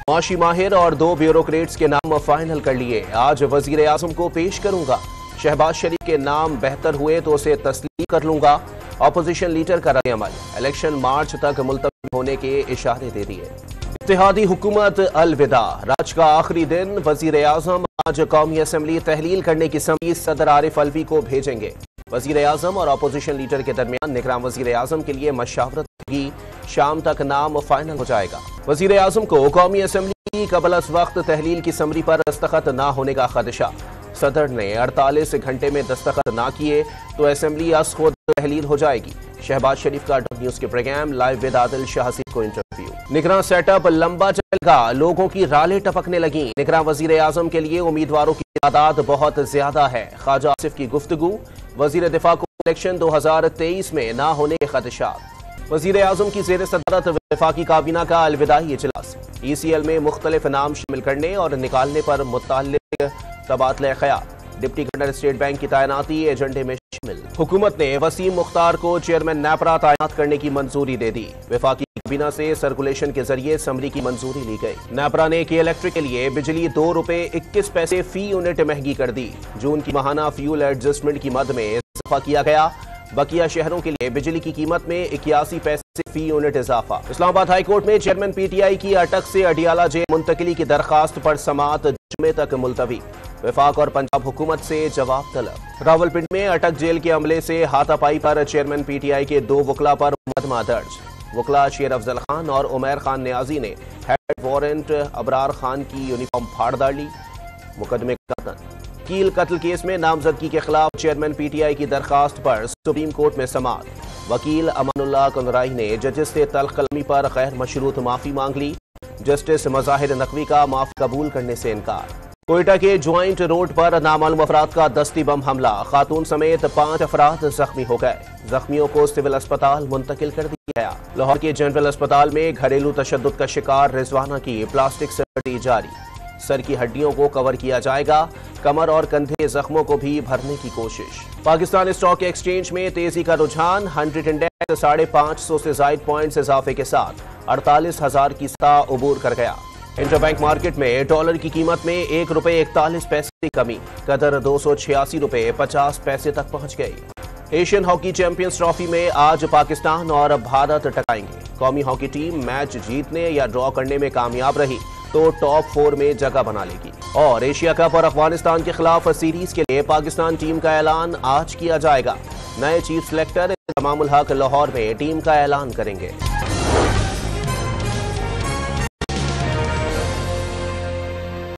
मुआशी माहिर और 2 ब्यूरोक्रेट्स के नाम फाइनल कर लिए। आज वजीर आजम को पेश करूंगा। शहबाज शरीफ के नाम बेहतर हुए तो उसे तस्लीम कर लूंगा। ऑपोजिशन लीडर का रद्द-ए-अमल, इलेक्शन मार्च तक मुलतवी होने के इशारे दे दिए। इत्तेहादी हुकूमत अलविदा, राज का आखिरी दिन। वजीर आजम आज कौमी असम्बली तहलील करने की समीज सदर आरिफ अलवी को भेजेंगे। वजीर आजम और अपोजिशन लीडर के दरमियान निगरान वजीर आजम के लिए मशावरत होगी। शाम तक नाम फाइनल हो जाएगा। वजीर आजम को कौमी असम्बली की कबल अज वक्त तहलील की समरी पर दस्तखत न होने का खदशा। सदर ने 48 घंटे में दस्तखत ना किए तो असम्बली अस खुद तहलील हो जाएगी। शहबाज शरीफ का डॉट न्यूज के प्रोग्राम लाइव विद आदिल शाहसी को इंटरव्यू। निगरान सेटअप लंबा चलेगा, लोगों की रालें टपकने लगी। निगरान वजीर आजम के लिए उम्मीदवारों की तादाद बहुत ज्यादा है। ख्वाजा आसिफ की गुफ्तगू। वजीर दिफा को इलेक्शन 2023 में ना होने के खदशात। वजीर आजम की जेर सदारत वफाकी काबीना का अलविदाई इजलास। ECL में मुख्तलिफ नाम शामिल करने और निकालने पर मुताल्लिक तबादला ख्याल। डिप्टी गवर्नर स्टेट बैंक की तैनाती एजेंडे में शामिल। हुकूमत ने वसीम मुख्तार को चेयरमैन नेपरा तैनात करने की मंजूरी दे दी। वफाकी काबीना से सर्कुलेशन के जरिए समरी की मंजूरी ली गई। नेपरा ने के इलेक्ट्रिक के लिए बिजली ₹2.21 फी यूनिट महंगी कर दी। जून की माहाना फ्यूल एडजस्टमेंट की मद में इजाफा किया गया। बकिया शहरों के लिए बिजली की कीमत में 81 पैसे फी यूनिट इजाफा। इस्लामाबाद हाई कोर्ट में चेयरमैन PTI की अटक से अडियाला जेल मुंतकिली की दरखास्त पर समाअत जुमे तक मुलतवी। वफाक और पंजाब हुकूमत से जवाब तलब। रावलपिंडी में अटक जेल के अमले से हाथापाई पर चेयरमैन PTI के 2 वकला पर मुकदमा दर्ज। वकला शेर अफजल खान और उमैर खान न्याजी ने हेड वारंट अबरार खान की यूनिफॉर्म फाड़ डाली। मुकदमे का कतन। कील कत्ल केस में नामजदगी के खिलाफ चेयरमैन PTI की दरखास्त पर सुप्रीम कोर्ट में समाअत। वकील अमानुल्लाह कंदराई ने जजेस से तल्ख कलमी पर गैर मशरूत माफी मांग ली। जस्टिस मज़ाहिर नकवी का माफी कबूल करने से इनकार। कोयटा के ज्वाइंट रोड पर नामालूम अफराद का दस्ती बम हमला, खातून समेत 5 अफराद जख्मी हो गए। जख्मियों को सिविल अस्पताल मुंतकिल कर दिया गया। लाहौर के जनरल अस्पताल में घरेलू तशद्दुद का शिकार रिजवाना की प्लास्टिक सर्जरी जारी। सर की हड्डियों को कवर किया जाएगा। कमर और कंधे जख्मों को भी भरने की कोशिश। पाकिस्तान स्टॉक एक्सचेंज में तेजी का रुझान। 100 इंडेक्स 550 से जायद पॉइंट्स इजाफे के साथ 48,000 की सतह उबूर कर गया। इंटरबैंक मार्केट में डॉलर की कीमत में ₹1.41 की कमी, कदर ₹286.50 तक पहुंच गई। एशियन हॉकी चैंपियंस ट्रॉफी में आज पाकिस्तान और भारत टकराएंगे। कौमी हॉकी टीम मैच जीतने या ड्रॉ करने में कामयाब रही तो टॉप 4 में जगह बना लेगी। और एशिया कप और अफगानिस्तान के खिलाफ सीरीज के लिए पाकिस्तान टीम का ऐलान आज किया जाएगा। नए चीफ सिलेक्टर इमामुल हक लाहौर में टीम का ऐलान करेंगे।